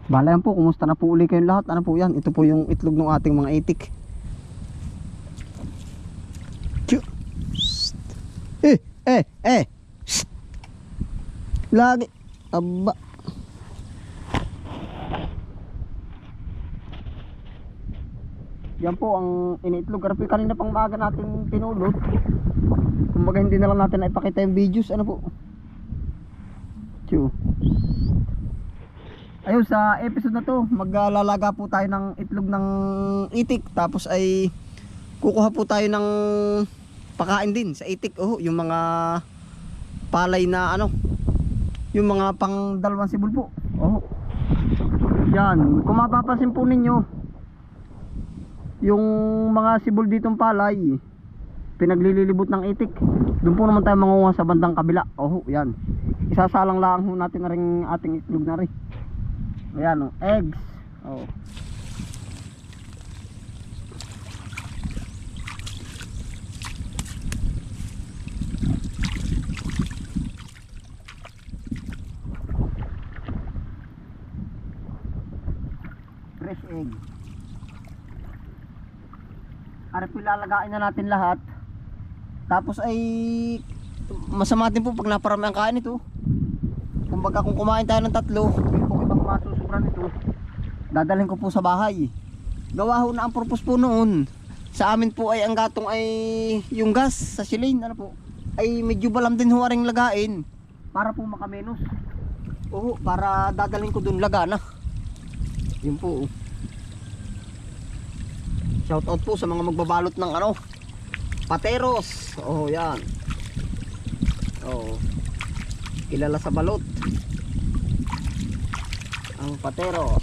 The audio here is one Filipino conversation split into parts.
Bala yan po, kumusta na po uli kayong lahat? Ano po yan? Ito po yung itlog ng ating mga itik. Tsu. Psst. Psst. Lagi. Aba. Yan po ang iniitlog. Pero kanina pang maaga natin pinulot. Kumbaga hindi na lang natin naipakita yung videos. Ano po? Tsu. Ayun, sa episode na to maglalaga po tayo ng itlog ng itik. Tapos ay kukuha po tayo ng pakain din sa itik. Oh, yung mga palay na ano, yung mga pang dalawang sibol po. Oh. Yan, kung mapapansin po ninyo, yung mga sibol ditong palay pinaglilibot ng itik. Doon po naman tayo mangunguha sa bandang kabila. Oh, yan. Isasalang lang ho natin na ring ating itlog na rin. Ayan o, eggs. Oh. Fresh egg. Ari po ilalagain na natin lahat. Tapos ay masama din po pag naparami ang kain ito. Kumbaga kung kumain tayo ng 3, yung po ibang masusubran ito, dadalhin ko po sa bahay. Gawa ho na ang purpose po noon. Sa amin po ay ang gatong ay yung gas sa silane, ano po, ay medyo balam din huwaring lagain para po makamenos. Oo, para dadalhin ko dun lagana. Yun po. Shout out po sa mga magbabalot ng ano, pateros. Oh, yan. Oh. Kilala sa balot ang pateros.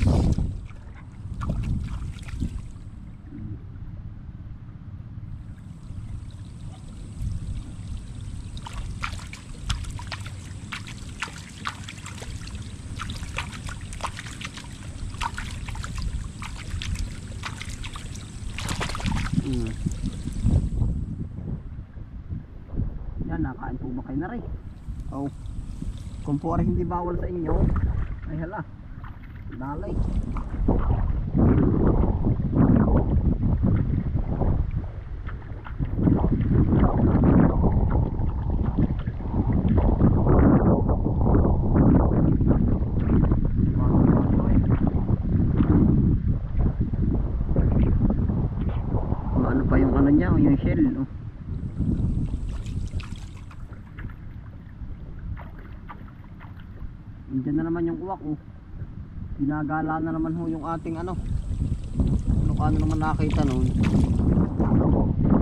Yan, nakain po ba kayo na rin? Oh. Kung po rin hindi bawal sa inyo, ay hala, dalay. Ano pa yung ano niya, yung shell, oh. Diyan na naman yung uwak, oh. Ginagala na naman ho yung ating ano. Ano ka naman nakita noon.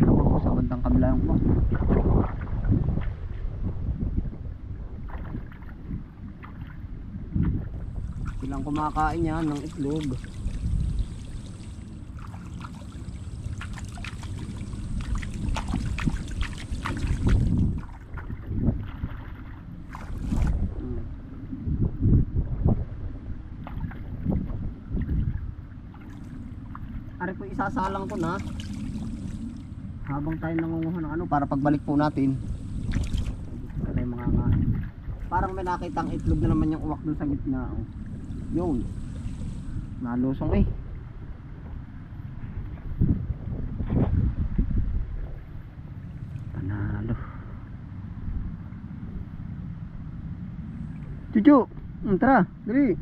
Ako sa bandang kabila yung uwak. Silang kumakain yan ng itlog. Ari po isasalang ko na habang tayo nangunguha ng ano para pagbalik po natin. Ito yung mga ngain. Parang may nakitang itlog na naman yung uwak dun sa gitna. Oh. Yun. Nalusong eh. Panalo. Chuchu! Tara, dali.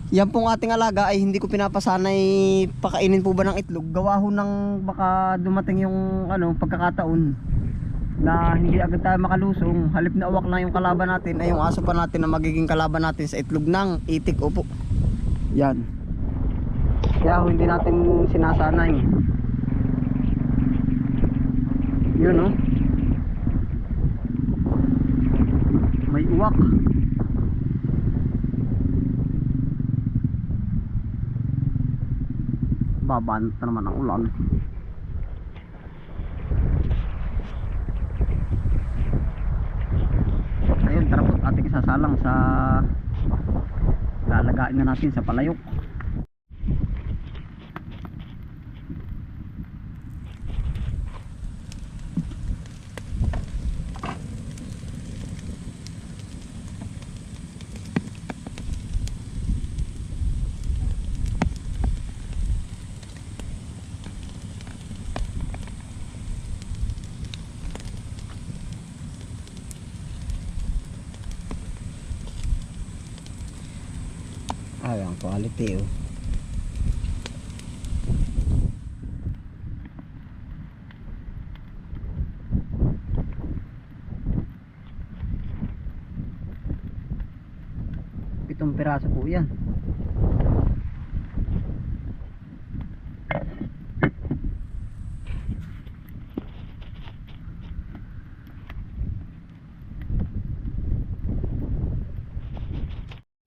Yan pong ating alaga ay hindi ko pinapasanay pakainin po ba ng itlog. Gawa ho ng baka dumating yung ano, pagkakataon na hindi agad tayo makalusong. Halip na uwak lang yung kalaban natin ay yung aso pa natin na magiging kalaban natin sa itlog ng itik. Opo. Yan. Kaya ho hindi natin sinasanay. Yun oh. May uwak. Babanta naman ang ulan. Ayun, tara po ating isasalang sa lalagain na natin sa palayok. quality oh. Pitong piraso po yan.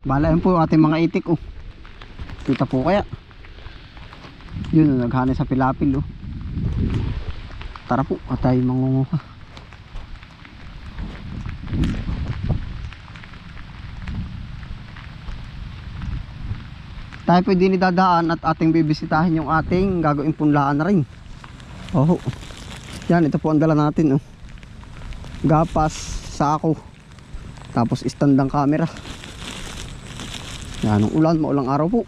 Bala yun po yung ating mga itik oh. Kita po kaya. Yun oh, naghanay sa pilapil oh. Tara po at tayo mangunguha. Tayo po din idadaan at ating bibisitahin yung ating gagawing punlaan na rin. Oh. Yan, ito po ang dala natin oh. Gapas, sako, tapos istandang camera. Yan ang ulan, maulang araw po.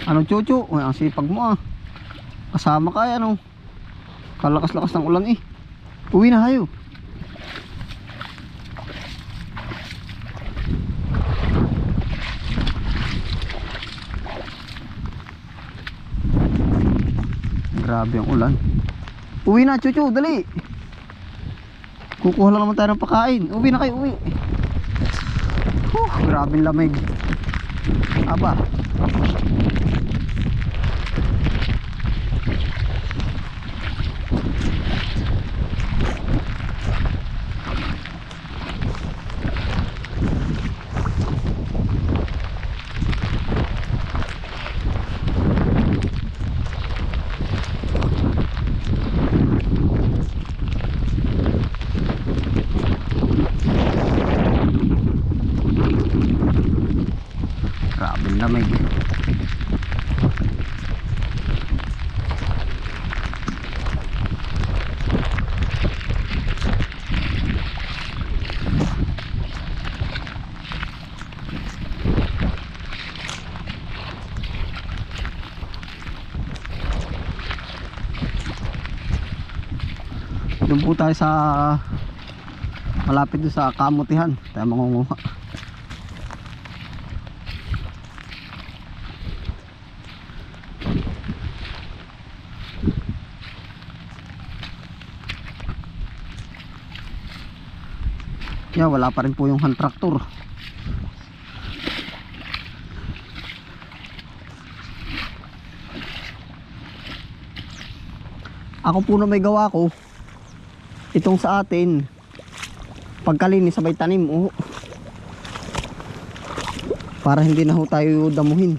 Ano chuchu? Uy, ang sipag mo ah. Kasama ka ano. Kalakas-lakas ng ulan eh. Uwi na kayo. Grabe ang ulan. Uwi na chuchu, dali. Kukuha lang naman tayo ng pakain. Uwi na kayo, uwi. Grabe ang lamig. Aba. Grabe ang lamig. Doon po tayo sa malapit doon sa kamutihan tayo mangunguha. Yeah, wala pa rin po yung hand tractor. Ako po na may gawa ko itong sa atin pagkalinis sabay tanim oh. Para hindi na ho tayo damuhin.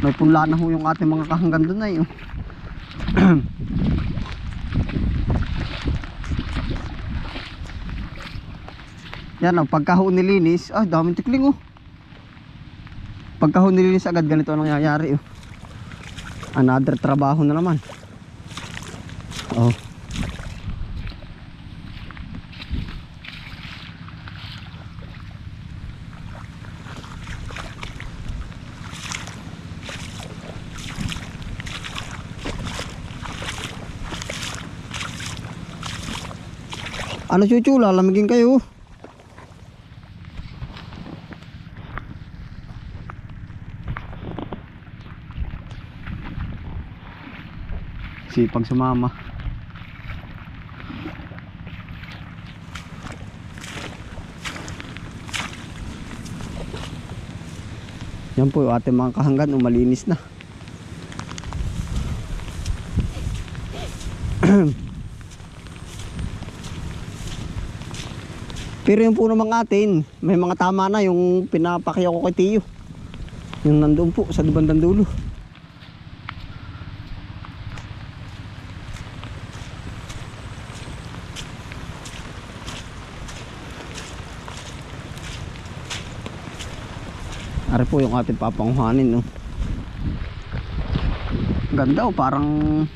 May punla na ho yung ating mga kahanggan doon ay oh. Yan oh, pagka ho nilinis, ay daming tikling oh. Pagka ho nilinis agad ganito ang nangyayari oh. Another trabaho na naman. Oh. Ano chuchu, lalamigin kayo. Sipag sumama. Yan po yung ating mga kahanggan, malinis na. Pero yung puno mga atin, may mga tama na yung pinapakyaw ko kay Tiyo. Yung nandoon po sa bandang dulo. Ari po yung ating papanguhanin, no. Ganda, oh, parang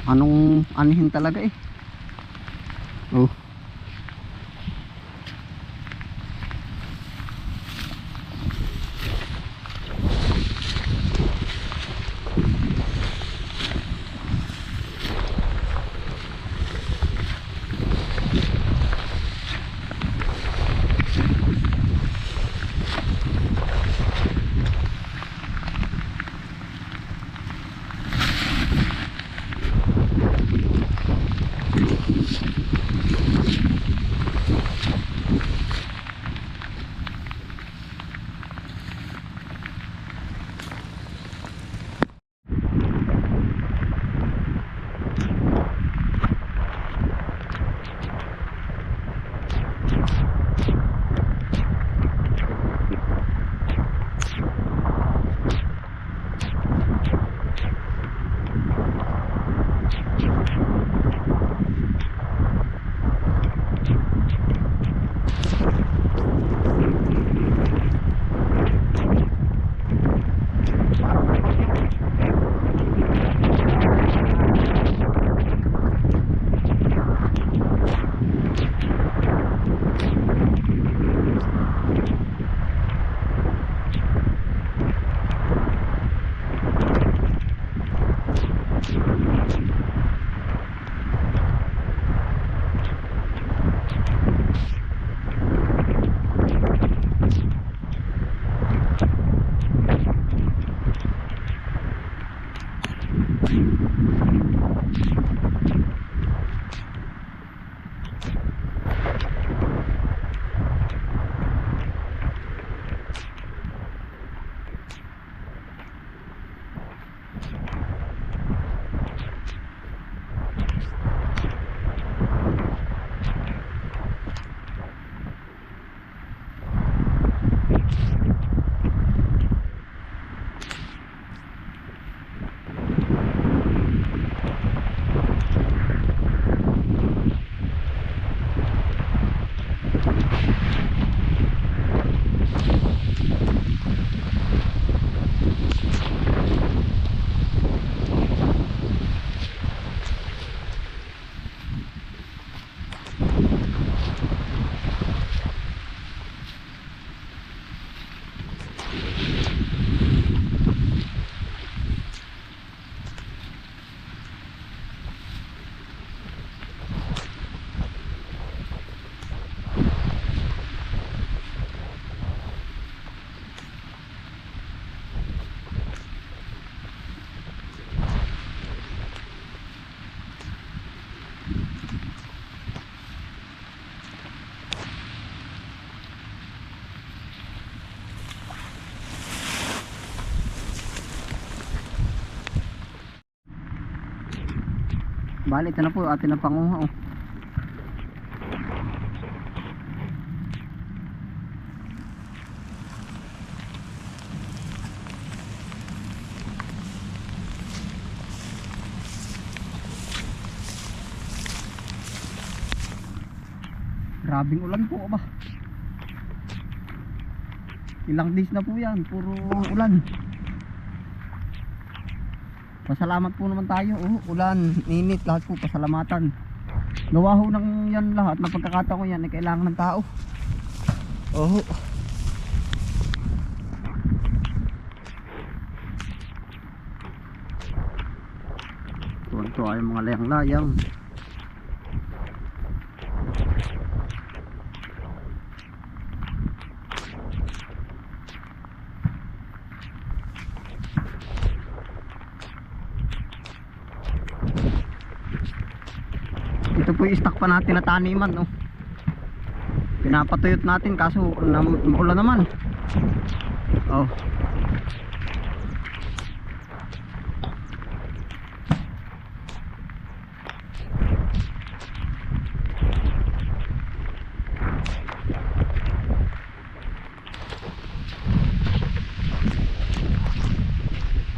anong anihin talaga eh. Oh. Bali, ito na po atin ang panguha, oh. Grabing ulan po ba? Ilang days na po yan, puro ulan. Pasalamat po naman tayo, oh, ulan, init, lahat po pasalamatan. Gawa ho ng yan lahat, na pagkakataon yan ay kailangan ng tao. Oh. Tuwan-tuwa yung mga layang-layang. Ito po yung stock pa natin na taniman, oh. Pinapatuyot natin kaso ulan naman. Oh.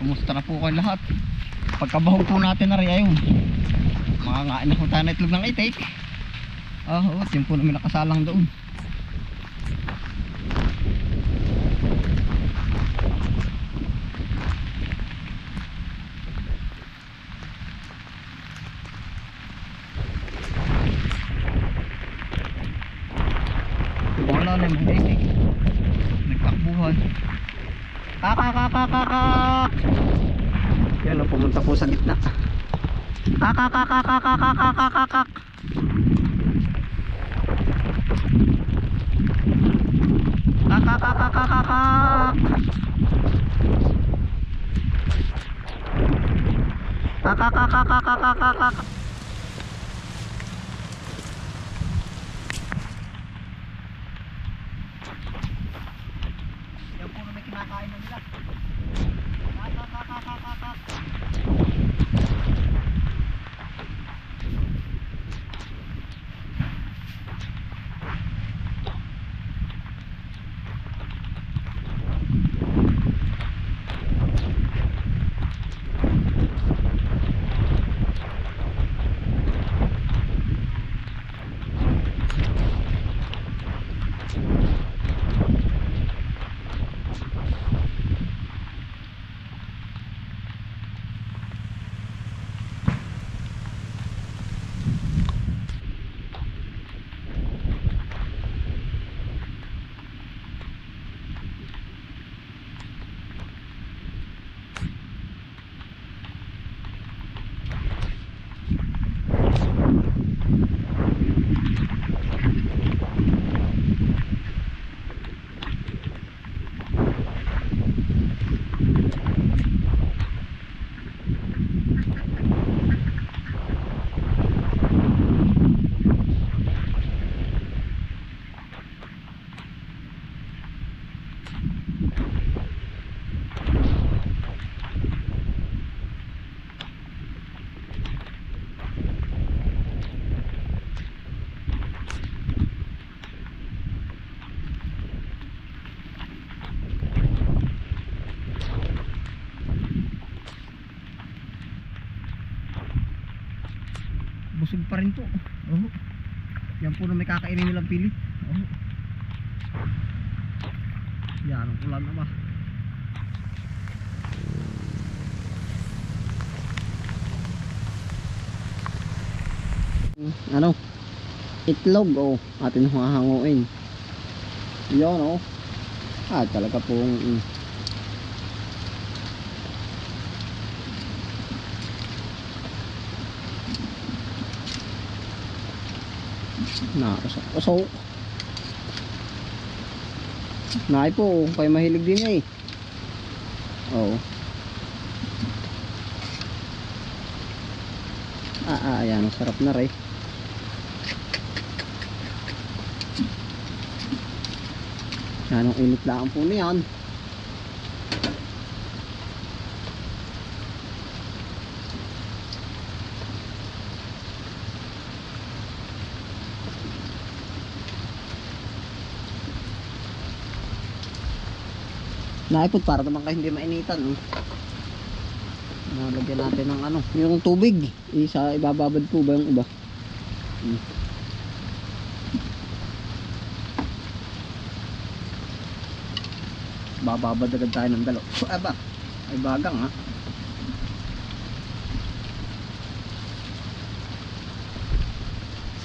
Kumusta na po kayo lahat? Pagkabahog po natin na rin ayun. Makakain na po tayo na itlog ng itik. Oo, yun po namin nakasalang doon. Wala na yung mga itik. Nagtakbuhan. Kakakakakakak. Yan o, pumunta po sa gitna. Kakakakakakakakakak. Kakakakakakakak. Kakakakakakakakak. Yan po na may kinakain na nila. Kakakakakakakak. Busog pa rin po. Oh. Yan po na may kakainin nilang pilit. Oh. Yan ang ulan na ba. Ano? Itlog oh. Atin hahanguin. Yan oh. Talaga pong nakasok. Naay po, kaya mahilig din eh. Oo. Ayan, sarap na rin. Yan ang init lang po niyan. Naipot para naman kayo hindi mainitan. Nalagyan natin ng ano, yung tubig. Isa ibababad po ba yung iba? Bababad agad tayo ng dalaw. Aba, ay bagang ha.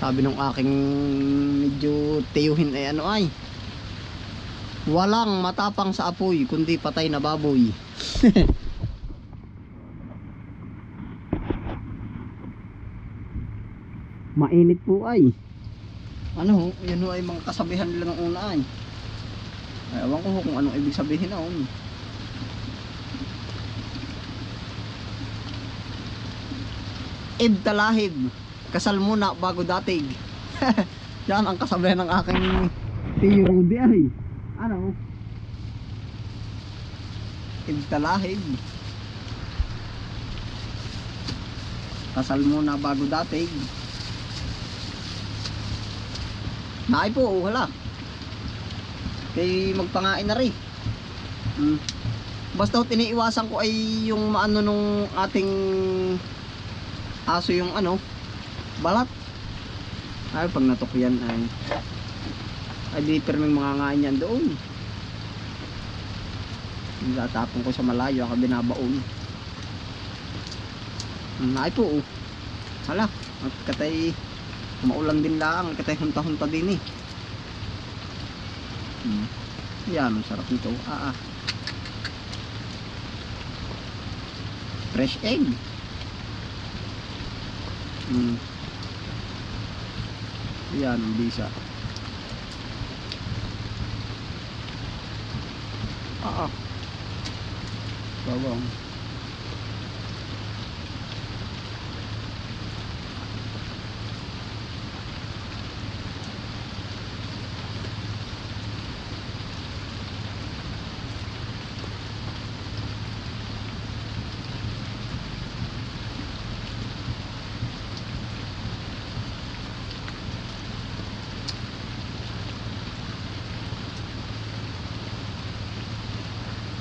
Sabi nung aking medyo tiyuhin ay ano ay, walang matapang sa apoy kundi patay na baboy. Mainit po ay. Ano, yan ho ay mga kasabihan nila ng una ay. Ewan ko kung anong ibig sabihin na on. Ibtalahib, kasal muna bago datig. Yan ang kasabihan ng aking tiyo Rudy ay. Ano? Ibtalahib, kasal muna bago datig. Naay po, wala. Kay magpangain na rin. Basta tiniiwasan ko ay yung maano nung ating aso yung ano, balat. Ay pag natukyan ay di perming mga ngain yan doon. Tatapon ko sa malayo ang binabaon. Ay po oh. Hala, at katay maulan din lang, katay hunta-hunta din eh. Yan, ang sarap nito. Fresh egg. Yan ang bisa. Bawang.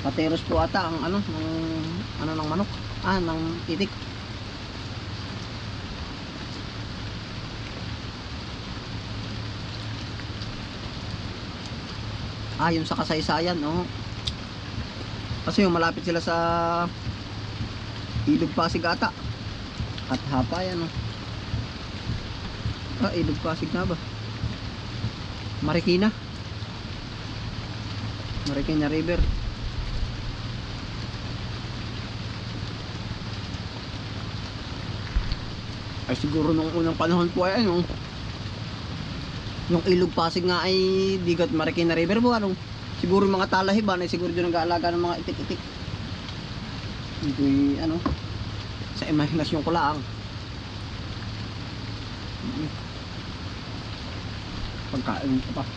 Pateros po ata ang ano ng manok, ng itik. Yung sa kasaysayan, kasi yung malapit sila sa Ilog Pasig ata at Hapayan. Ilog Pasig na ba? Marikina River. Ay siguro nung unang panahon po ay yung Ilog Pasig nga ay digat Marikina River po siguro yung mga talahiban ay siguro doon nag-aalaga ng mga itik-itik. Ito'y sa imahinasyon ko lang. Pagkain ko pa.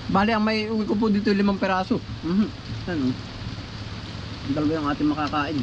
Bali ang may uwi ko po dito 5 peraso. Dalawa yung ating makakain.